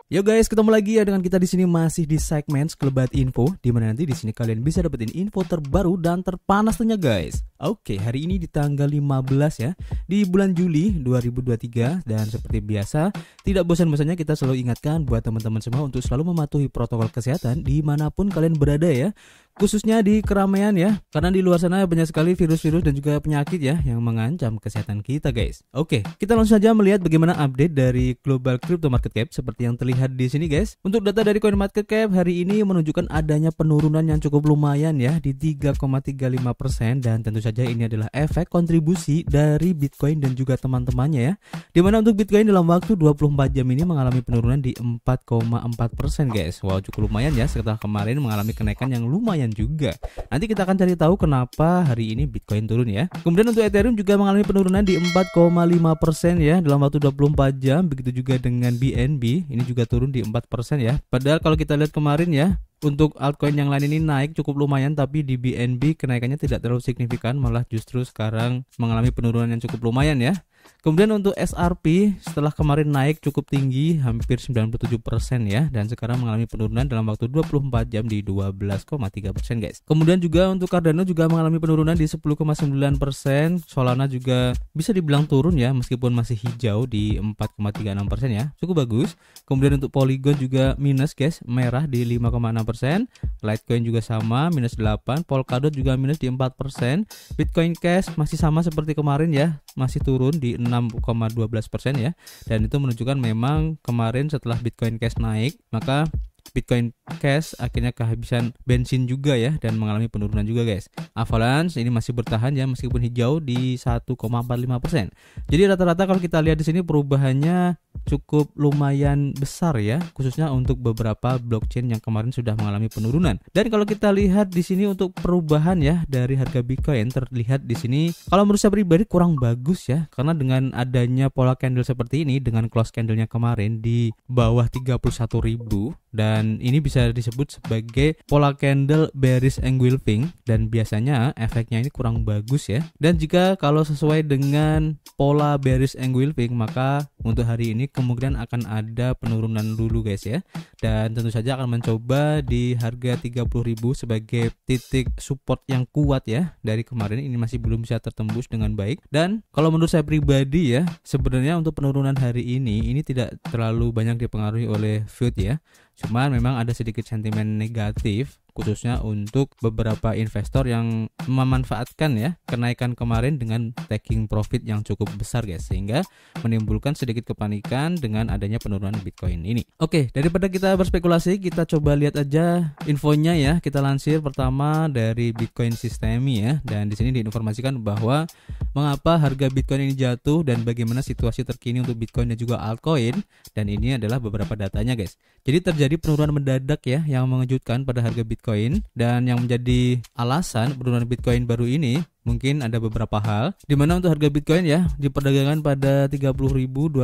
Yo guys, ketemu lagi ya dengan kita di sini masih di segmen Sekelebat Info, di mana nanti di sini kalian bisa dapetin info terbaru dan terpanas tentunya guys. Oke, hari ini di tanggal 15 ya, di bulan Juli 2023, dan seperti biasa, tidak bosan-bosannya kita selalu ingatkan buat teman-teman semua untuk selalu mematuhi protokol kesehatan dimanapun kalian berada ya, khususnya di keramaian ya, karena di luar sana banyak sekali virus-virus dan juga penyakit ya yang mengancam kesehatan kita guys. Oke, kita langsung saja melihat bagaimana update dari global crypto market cap seperti yang terlihat di sini guys. Untuk data dari CoinMarketCap hari ini menunjukkan adanya penurunan yang cukup lumayan ya di 3,35%, dan tentu saja ini adalah efek kontribusi dari Bitcoin dan juga teman-temannya ya. Dimana untuk Bitcoin dalam waktu 24 jam ini mengalami penurunan di 4,4% guys. Wow, cukup lumayan ya setelah kemarin mengalami kenaikan yang lumayan juga. Nanti kita akan cari tahu kenapa hari ini Bitcoin turun ya. Kemudian untuk Ethereum juga mengalami penurunan di 4,5% ya dalam waktu 24 jam. Begitu juga dengan BNB, ini juga turun di 4% ya. Padahal kalau kita lihat kemarin ya, untuk altcoin yang lain ini naik cukup lumayan, tapi di BNB kenaikannya tidak terlalu signifikan, malah justru sekarang mengalami penurunan yang cukup lumayan ya. Kemudian untuk SRP setelah kemarin naik cukup tinggi hampir 97% ya, dan sekarang mengalami penurunan dalam waktu 24 jam di 12,3% guys. Kemudian juga untuk Cardano juga mengalami penurunan di 10,9%. Solana juga bisa dibilang turun ya, meskipun masih hijau di 4,36% ya, cukup bagus. Kemudian untuk Polygon juga minus guys, merah di 5,6%. Litecoin juga sama minus 8, Polkadot juga minus di 4%. Bitcoin Cash masih sama seperti kemarin ya, masih turun di 6,12% ya, dan itu menunjukkan memang kemarin setelah Bitcoin Cash naik, maka Bitcoin Cash akhirnya kehabisan bensin juga ya, dan mengalami penurunan juga guys. Avalanche ini masih bertahan ya meskipun hijau di 1,45%. Jadi rata-rata kalau kita lihat di sini perubahannya cukup lumayan besar ya, khususnya untuk beberapa blockchain yang kemarin sudah mengalami penurunan. Dan kalau kita lihat di sini untuk perubahan ya dari harga Bitcoin, terlihat di sini kalau menurut saya pribadi kurang bagus ya, karena dengan adanya pola candle seperti ini dengan close candlenya kemarin di bawah 31.000, dan ini bisa disebut sebagai pola candle bearish engulfing, dan biasanya efeknya ini kurang bagus ya. Dan jika kalau sesuai dengan pola bearish engulfing, maka untuk hari ini kemungkinan akan ada penurunan dulu guys ya, dan tentu saja akan mencoba di harga 30.000 sebagai titik support yang kuat ya. Dari kemarin ini masih belum bisa tertembus dengan baik, dan kalau menurut saya pribadi ya, sebenarnya untuk penurunan hari ini tidak terlalu banyak dipengaruhi oleh FUD ya, cuman memang ada sedikit sentimen negatif khususnya untuk beberapa investor yang memanfaatkan ya kenaikan kemarin dengan taking profit yang cukup besar guys, sehingga menimbulkan sedikit kepanikan dengan adanya penurunan Bitcoin ini. Oke, daripada kita berspekulasi, kita coba lihat aja infonya ya. Kita lansir pertama dari Bitcoin Systemi ya, dan di sini diinformasikan bahwa mengapa harga Bitcoin ini jatuh dan bagaimana situasi terkini untuk Bitcoin dan juga altcoin, dan ini adalah beberapa datanya guys. Jadi terjadi penurunan mendadak ya yang mengejutkan pada harga Bitcoin, dan yang menjadi alasan penurunan Bitcoin baru ini mungkin ada beberapa hal, dimana untuk harga Bitcoin ya diperdagangkan pada $30.200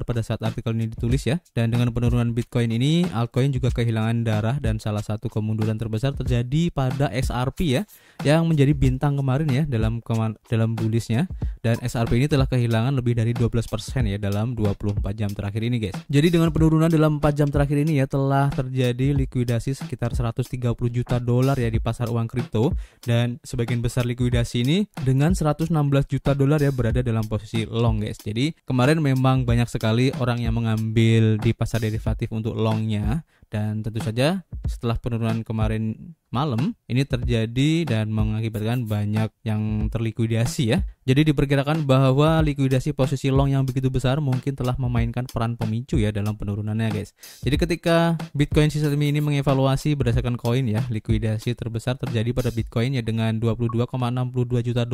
pada saat artikel ini ditulis ya, dan dengan penurunan Bitcoin ini altcoin juga kehilangan darah, dan salah satu kemunduran terbesar terjadi pada XRP ya, yang menjadi bintang kemarin ya dalam bullishnya, dan XRP ini telah kehilangan lebih dari 12% ya dalam 24 jam terakhir ini guys. Jadi dengan penurunan dalam 4 jam terakhir ini ya, telah terjadi likuidasi sekitar $130 juta ya di pasar uang kripto, dan sebagian besar likuidasi ini dengan $116 juta ya berada dalam posisi long guys. Jadi kemarin memang banyak sekali orang yang mengambil di pasar derivatif untuk longnya, dan tentu saja setelah penurunan kemarin malam ini terjadi dan mengakibatkan banyak yang terlikuidasi ya. Jadi diperkirakan bahwa likuidasi posisi long yang begitu besar mungkin telah memainkan peran pemicu ya dalam penurunannya guys. Jadi ketika Bitcoin System ini mengevaluasi berdasarkan koin ya, likuidasi terbesar terjadi pada Bitcoin ya dengan $22,62 juta,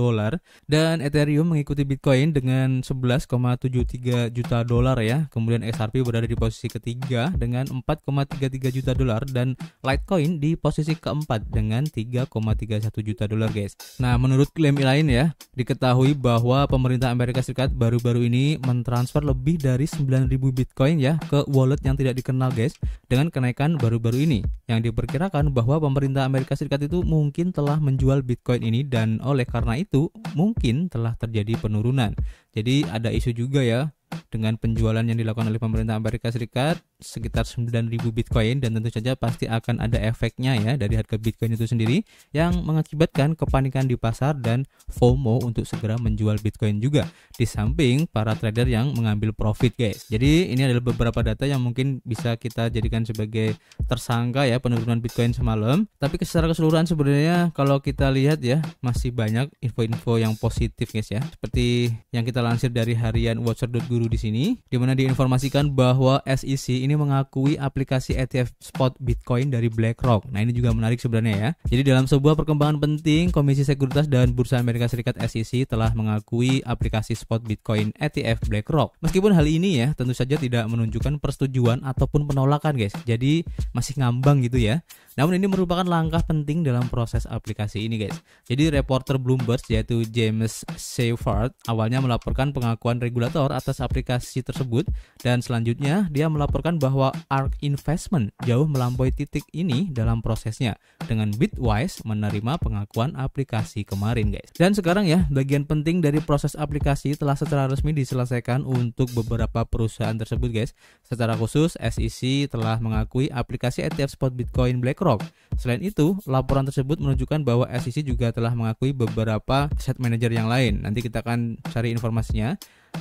dan Ethereum mengikuti Bitcoin dengan $11,73 juta ya. Kemudian XRP berada di posisi ketiga dengan $4,33 juta, dan Litecoin di posisi keempat dengan $3,31 juta guys. Nah, menurut klaim lain ya, diketahui bahwa pemerintah Amerika Serikat baru-baru ini mentransfer lebih dari 9.000 Bitcoin ya ke wallet yang tidak dikenal guys, dengan kenaikan baru-baru ini yang diperkirakan bahwa pemerintah Amerika Serikat itu mungkin telah menjual Bitcoin ini, dan oleh karena itu mungkin telah terjadi penurunan. Jadi ada isu juga ya dengan penjualan yang dilakukan oleh pemerintah Amerika Serikat sekitar 9.000 Bitcoin, dan tentu saja pasti akan ada efeknya ya dari harga Bitcoin itu sendiri yang mengakibatkan kepanikan di pasar dan FOMO untuk segera menjual Bitcoin juga, di samping para trader yang mengambil profit guys. Jadi ini adalah beberapa data yang mungkin bisa kita jadikan sebagai tersangka ya penurunan Bitcoin semalam. Tapi secara keseluruhan sebenarnya kalau kita lihat ya masih banyak info-info yang positif guys ya. Seperti yang kita lansir dari harian Watcher.guru di sini, di mana diinformasikan bahwa SEC ini mengakui aplikasi ETF spot Bitcoin dari BlackRock. Nah, ini juga menarik sebenarnya ya. Jadi dalam sebuah perkembangan penting, Komisi Sekuritas dan Bursa Amerika Serikat SEC telah mengakui aplikasi spot Bitcoin ETF BlackRock. Meskipun hal ini ya tentu saja tidak menunjukkan persetujuan ataupun penolakan guys. Jadi masih ngambang gitu ya. Namun ini merupakan langkah penting dalam proses aplikasi ini guys. Jadi reporter Bloomberg yaitu James Seyfarth awalnya melaporkan pengakuan regulator atas aplikasi tersebut, dan selanjutnya dia melaporkan bahwa ARK Investment jauh melampaui titik ini dalam prosesnya dengan Bitwise menerima pengakuan aplikasi kemarin guys. Dan sekarang ya bagian penting dari proses aplikasi telah secara resmi diselesaikan untuk beberapa perusahaan tersebut guys. Secara khusus SEC telah mengakui aplikasi ETF spot Bitcoin BlackRock. Selain itu, laporan tersebut menunjukkan bahwa SEC juga telah mengakui beberapa asset manager yang lain. Nanti kita akan cari informasinya.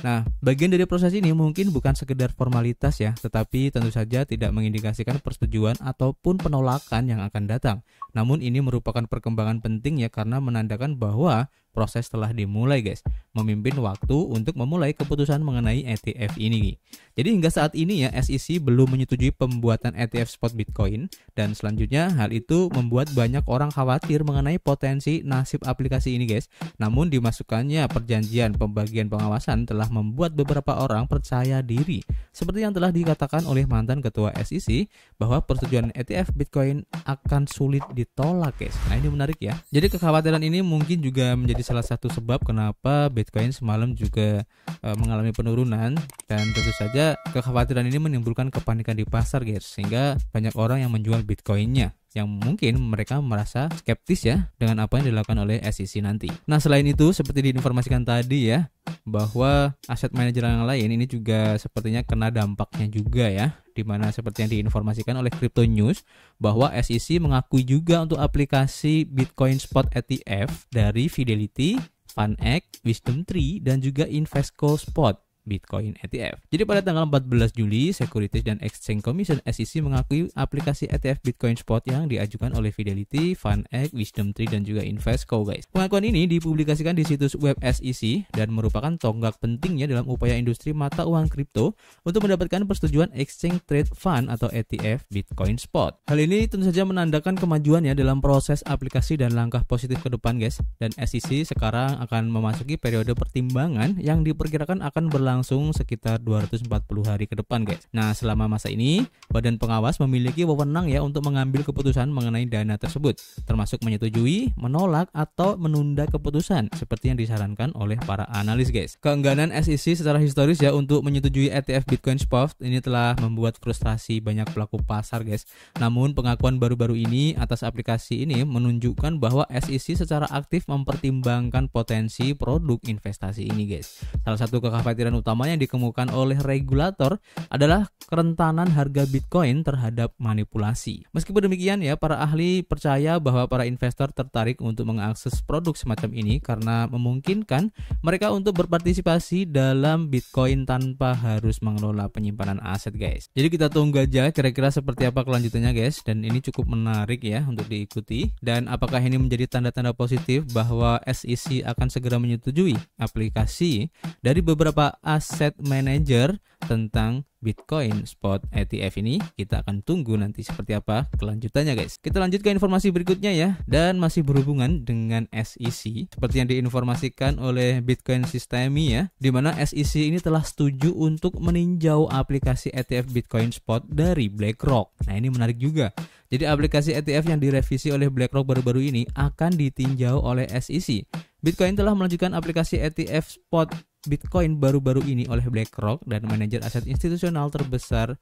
Nah, bagian dari proses ini mungkin bukan sekedar formalitas ya, tetapi tentu saja tidak mengindikasikan persetujuan ataupun penolakan yang akan datang. Namun ini merupakan perkembangan penting ya, karena menandakan bahwa proses telah dimulai guys, memimpin waktu untuk memulai keputusan mengenai ETF ini. Jadi hingga saat ini ya SEC belum menyetujui pembuatan ETF spot Bitcoin, dan selanjutnya hal itu membuat banyak orang khawatir mengenai potensi nasib aplikasi ini guys. Namun dimasukkannya perjanjian pembagian pengawasan telah membuat beberapa orang percaya diri, seperti yang telah dikatakan oleh mantan ketua SEC bahwa persetujuan ETF Bitcoin akan sulit ditolak guys. Nah, ini menarik ya. Jadi kekhawatiran ini mungkin juga menjadi salah satu sebab kenapa Bitcoin semalam juga mengalami penurunan, dan tentu saja kekhawatiran ini menimbulkan kepanikan di pasar guys, sehingga banyak orang yang menjual Bitcoinnya, yang mungkin mereka merasa skeptis ya dengan apa yang dilakukan oleh SEC nanti. Nah, selain itu seperti diinformasikan tadi ya, bahwa aset manajer yang lain ini juga sepertinya kena dampaknya juga ya, dimana seperti yang diinformasikan oleh Crypto News bahwa SEC mengakui juga untuk aplikasi Bitcoin Spot ETF dari Fidelity, FunEgg, WisdomTree, dan juga Invesco Spot Bitcoin ETF. Jadi pada tanggal 14 Juli, Securities dan Exchange Commission SEC mengakui aplikasi ETF Bitcoin Spot yang diajukan oleh Fidelity, FunEgg, WisdomTree, dan juga Invesco guys. Pengakuan ini dipublikasikan di situs web SEC dan merupakan tonggak pentingnya dalam upaya industri mata uang kripto untuk mendapatkan persetujuan Exchange Trade Fund atau ETF Bitcoin Spot. Hal ini tentu saja menandakan kemajuannya dalam proses aplikasi dan langkah positif ke depan guys. Dan SEC sekarang akan memasuki periode pertimbangan yang diperkirakan akan berlangsung sekitar 240 hari ke depan guys. Nah, selama masa ini badan pengawas memiliki wewenang ya untuk mengambil keputusan mengenai dana tersebut, termasuk menyetujui, menolak, atau menunda keputusan seperti yang disarankan oleh para analis guys. Keengganan SEC secara historis ya untuk menyetujui ETF Bitcoin Spot ini telah membuat frustrasi banyak pelaku pasar guys. Namun pengakuan baru-baru ini atas aplikasi ini menunjukkan bahwa SEC secara aktif mempertimbangkan potensi produk investasi ini guys. Salah satu kekhawatiran utama yang dikemukakan oleh regulator adalah kerentanan harga Bitcoin terhadap manipulasi. Meskipun demikian ya, para ahli percaya bahwa para investor tertarik untuk mengakses produk semacam ini karena memungkinkan mereka untuk berpartisipasi dalam Bitcoin tanpa harus mengelola penyimpanan aset guys. Jadi kita tunggu aja kira-kira seperti apa kelanjutannya guys, dan ini cukup menarik ya untuk diikuti. Dan apakah ini menjadi tanda-tanda positif bahwa SEC akan segera menyetujui aplikasi dari beberapa aset manager tentang Bitcoin Spot ETF ini? Kita akan tunggu nanti seperti apa kelanjutannya guys. Kita lanjut ke informasi berikutnya ya, dan masih berhubungan dengan SEC seperti yang diinformasikan oleh Bitcoin Systemi ya, dimana SEC ini telah setuju untuk meninjau aplikasi ETF Bitcoin Spot dari BlackRock. Nah, ini menarik juga. Jadi aplikasi ETF yang direvisi oleh BlackRock baru-baru ini akan ditinjau oleh SEC. Bitcoin telah melanjutkan aplikasi ETF Spot Bitcoin baru-baru ini oleh BlackRock dan manajer aset institusional terbesar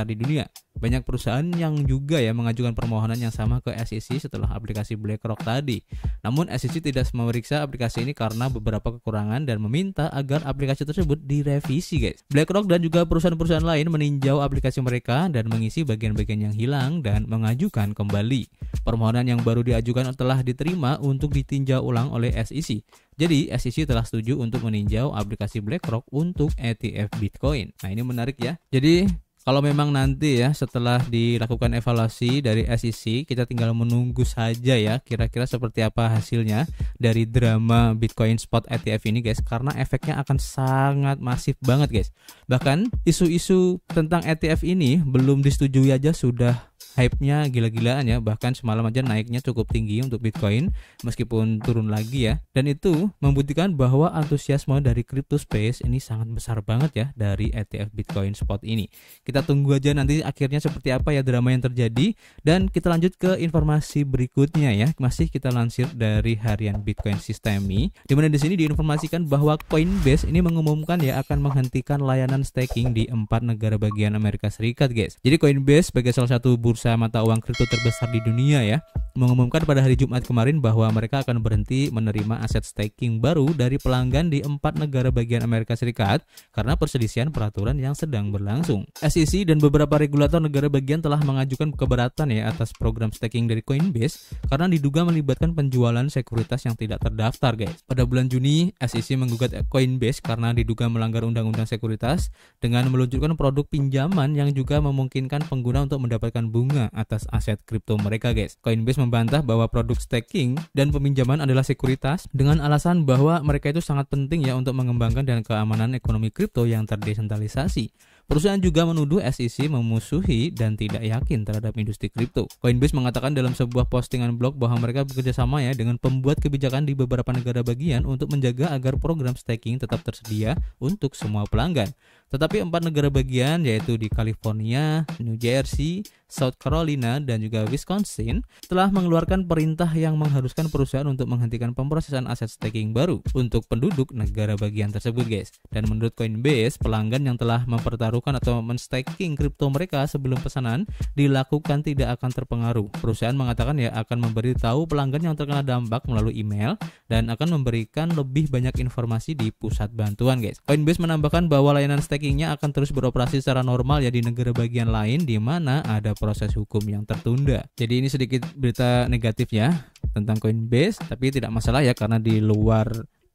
di dunia. banyak perusahaan yang juga ya mengajukan permohonan yang sama ke SEC setelah aplikasi BlackRock tadi. Namun SEC tidak memeriksa aplikasi ini karena beberapa kekurangan dan meminta agar aplikasi tersebut direvisi, guys. BlackRock dan juga perusahaan-perusahaan lain meninjau aplikasi mereka dan mengisi bagian-bagian yang hilang dan mengajukan kembali. Permohonan yang baru diajukan telah diterima untuk ditinjau ulang oleh SEC. Jadi SEC telah setuju untuk meninjau aplikasi BlackRock untuk ETF Bitcoin. Nah, ini menarik ya. Jadi kalau memang nanti ya setelah dilakukan evaluasi dari SEC, kita tinggal menunggu saja ya kira-kira seperti apa hasilnya dari drama Bitcoin Spot ETF ini, guys, karena efeknya akan sangat masif banget, guys. Bahkan isu-isu tentang ETF ini belum disetujui aja sudah hype-nya gila-gilaan ya. Bahkan semalam aja naiknya cukup tinggi untuk Bitcoin meskipun turun lagi ya. Dan itu membuktikan bahwa antusiasme dari crypto space ini sangat besar banget ya dari ETF Bitcoin Spot ini. Kita tunggu aja nanti akhirnya seperti apa ya drama yang terjadi. Dan kita lanjut ke informasi berikutnya ya. Masih kita lansir dari harian Bitcoin Systemi, dimana di sini diinformasikan bahwa Coinbase ini mengumumkan ya akan menghentikan layanan staking di 4 negara bagian Amerika Serikat, guys. Jadi Coinbase sebagai salah satu bursa mata uang kripto terbesar di dunia ya, mengumumkan pada hari Jumat kemarin bahwa mereka akan berhenti menerima aset staking baru dari pelanggan di 4 negara bagian Amerika Serikat karena perselisihan peraturan yang sedang berlangsung. SEC dan beberapa regulator negara bagian telah mengajukan keberatan ya atas program staking dari Coinbase karena diduga melibatkan penjualan sekuritas yang tidak terdaftar, guys. Pada bulan Juni, SEC menggugat Coinbase karena diduga melanggar undang-undang sekuritas dengan meluncurkan produk pinjaman yang juga memungkinkan pengguna untuk mendapatkan bunga atas aset kripto mereka, guys. Coinbase membantah bahwa produk staking dan peminjaman adalah sekuritas dengan alasan bahwa mereka itu sangat penting ya untuk mengembangkan dan keamanan ekonomi kripto yang terdesentralisasi. Perusahaan juga menuduh SEC memusuhi dan tidak yakin terhadap industri kripto. Coinbase mengatakan dalam sebuah postingan blog bahwa mereka bekerja sama ya dengan pembuat kebijakan di beberapa negara bagian untuk menjaga agar program staking tetap tersedia untuk semua pelanggan. Tetapi 4 negara bagian yaitu di California, New Jersey, South Carolina, dan juga Wisconsin telah mengeluarkan perintah yang mengharuskan perusahaan untuk menghentikan pemrosesan aset staking baru untuk penduduk negara bagian tersebut, guys. Dan menurut Coinbase, pelanggan yang telah mempertaruhkan atau menstaking kripto mereka sebelum pesanan dilakukan tidak akan terpengaruh. Perusahaan mengatakan ya akan memberitahu pelanggan yang terkena dampak melalui email dan akan memberikan lebih banyak informasi di pusat bantuan, guys. Coinbase menambahkan bahwa layanan stakingnya akan terus beroperasi secara normal ya di negara bagian lain di mana ada proses hukum yang tertunda. Jadi ini sedikit berita negatif ya tentang Coinbase, tapi tidak masalah ya karena di luar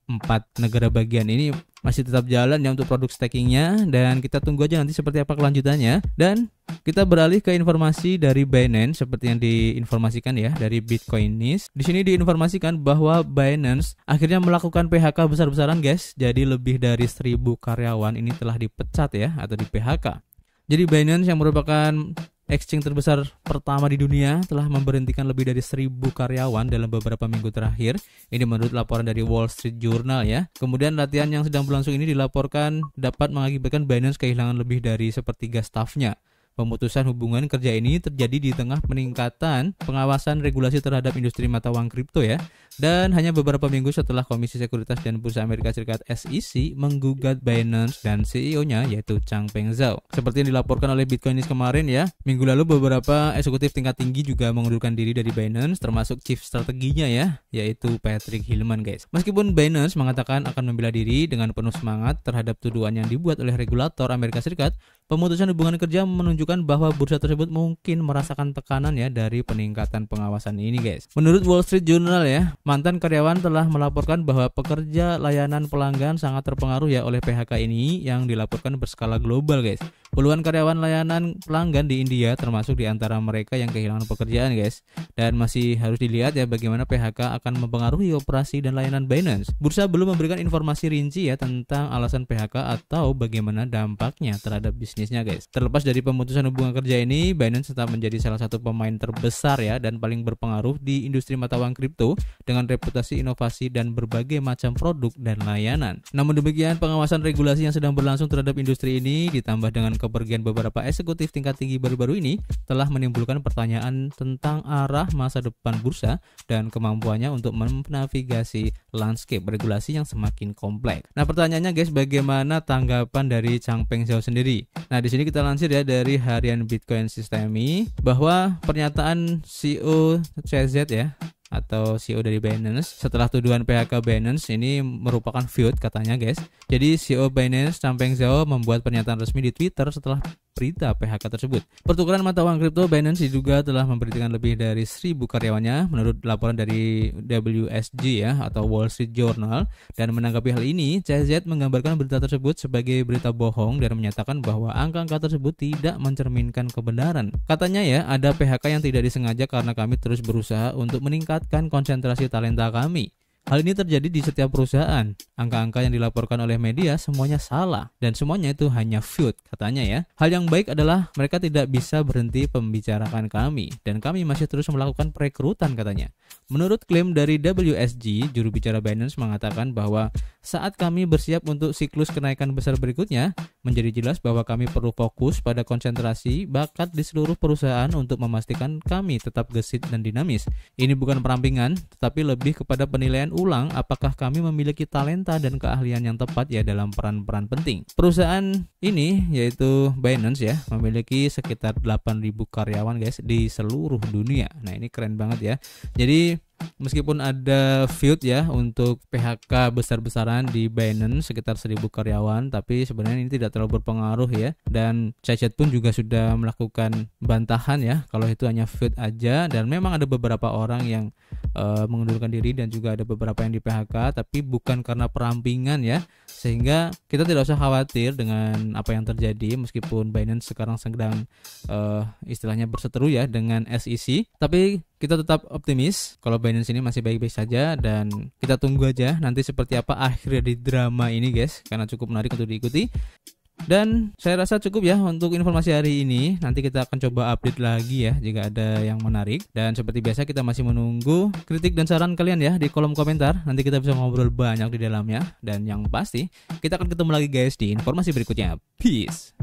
4 negara bagian ini masih tetap jalan ya untuk produk stakingnya, dan kita tunggu aja nanti seperti apa kelanjutannya. Dan kita beralih ke informasi dari Binance seperti yang diinformasikan ya dari Bitcoinist. Di sini diinformasikan bahwa Binance akhirnya melakukan PHK besar-besaran, guys. Jadi lebih dari 1.000 karyawan ini telah dipecat ya atau di PHK. Jadi Binance yang merupakan exchange terbesar pertama di dunia telah memberhentikan lebih dari 1.000 karyawan dalam beberapa minggu terakhir. Ini menurut laporan dari Wall Street Journal ya. Kemudian latihan yang sedang berlangsung ini dilaporkan dapat mengakibatkan Binance kehilangan lebih dari sepertiga stafnya. Pemutusan hubungan kerja ini terjadi di tengah peningkatan pengawasan regulasi terhadap industri mata uang kripto ya. Dan hanya beberapa minggu setelah Komisi Sekuritas dan Bursa Amerika Serikat SEC menggugat Binance dan CEO-nya yaitu Changpeng Zhao. Seperti yang dilaporkan oleh Bitcoinist kemarin ya, minggu lalu beberapa eksekutif tingkat tinggi juga mengundurkan diri dari Binance, termasuk chief strateginya ya, yaitu Patrick Hillman, guys. Meskipun Binance mengatakan akan membela diri dengan penuh semangat terhadap tuduhan yang dibuat oleh regulator Amerika Serikat, pemutusan hubungan kerja menunjukkan bahwa bursa tersebut mungkin merasakan tekanan ya dari peningkatan pengawasan ini, guys. Menurut Wall Street Journal ya, mantan karyawan telah melaporkan bahwa pekerja layanan pelanggan sangat terpengaruh ya oleh PHK ini yang dilaporkan berskala global, guys. Puluhan karyawan layanan pelanggan di India termasuk di antara mereka yang kehilangan pekerjaan, guys. Dan masih harus dilihat ya bagaimana PHK akan mempengaruhi operasi dan layanan Binance. Bursa belum memberikan informasi rinci ya tentang alasan PHK atau bagaimana dampaknya terhadap bisnisnya, guys. Terlepas dari pemutusan hubungan kerja ini, Binance tetap menjadi salah satu pemain terbesar ya dan paling berpengaruh di industri mata uang kripto dengan reputasi inovasi dan berbagai macam produk dan layanan. Namun demikian, pengawasan regulasi yang sedang berlangsung terhadap industri ini ditambah dengan kepergian beberapa eksekutif tingkat tinggi baru-baru ini telah menimbulkan pertanyaan tentang arah masa depan bursa dan kemampuannya untuk menavigasi landscape regulasi yang semakin kompleks. Nah, pertanyaannya, guys, bagaimana tanggapan dari Changpeng Zhao sendiri? Nah, di sini kita lansir ya dari harian Bitcoin Systemi bahwa pernyataan CEO CZ ya atau CEO dari Binance setelah tuduhan PHK Binance ini merupakan feud katanya guys. Jadi CEO Binance Changpeng Zhao membuat pernyataan resmi di Twitter setelah berita PHK tersebut. Pertukaran mata uang kripto Binance diduga telah memberhentikan lebih dari 1.000 karyawannya menurut laporan dari WSG ya atau Wall Street Journal. Dan menanggapi hal ini, CZ menggambarkan berita tersebut sebagai berita bohong dan menyatakan bahwa angka-angka tersebut tidak mencerminkan kebenaran. Katanya ya, ada PHK yang tidak disengaja karena kami terus berusaha untuk meningkatkan konsentrasi talenta kami. Hal ini terjadi di setiap perusahaan. Angka-angka yang dilaporkan oleh media semuanya salah dan semuanya itu hanya feud katanya ya. Hal yang baik adalah mereka tidak bisa berhenti membicarakan kami dan kami masih terus melakukan perekrutan katanya. Menurut klaim dari WSG, juru bicara Binance mengatakan bahwa saat kami bersiap untuk siklus kenaikan besar berikutnya, menjadi jelas bahwa kami perlu fokus pada konsentrasi bakat di seluruh perusahaan untuk memastikan kami tetap gesit dan dinamis. Ini bukan perampingan, tetapi lebih kepada penilaian ulang apakah kami memiliki talenta dan keahlian yang tepat ya dalam peran-peran penting. Perusahaan ini yaitu Binance ya memiliki sekitar 8.000 karyawan guys di seluruh dunia. Nah, ini keren banget ya. Jadi meskipun ada feud ya untuk PHK besar-besaran di Binance sekitar 1.000 karyawan, tapi sebenarnya ini tidak terlalu berpengaruh ya. Dan CZ pun juga sudah melakukan bantahan ya kalau itu hanya feud aja, dan memang ada beberapa orang yang mengundurkan diri dan juga ada beberapa yang di PHK, tapi bukan karena perampingan ya. Sehingga kita tidak usah khawatir dengan apa yang terjadi meskipun Binance sekarang sedang istilahnya berseteru ya dengan SEC, tapi kita tetap optimis kalau Binance ini masih baik-baik saja dan kita tunggu aja nanti seperti apa akhir dari drama ini guys, karena cukup menarik untuk diikuti. Dan saya rasa cukup ya untuk informasi hari ini. Nanti kita akan coba update lagi ya jika ada yang menarik. Dan seperti biasa kita masih menunggu kritik dan saran kalian ya di kolom komentar. Nanti kita bisa ngobrol banyak di dalamnya. Dan yang pasti kita akan ketemu lagi guys di informasi berikutnya. Peace.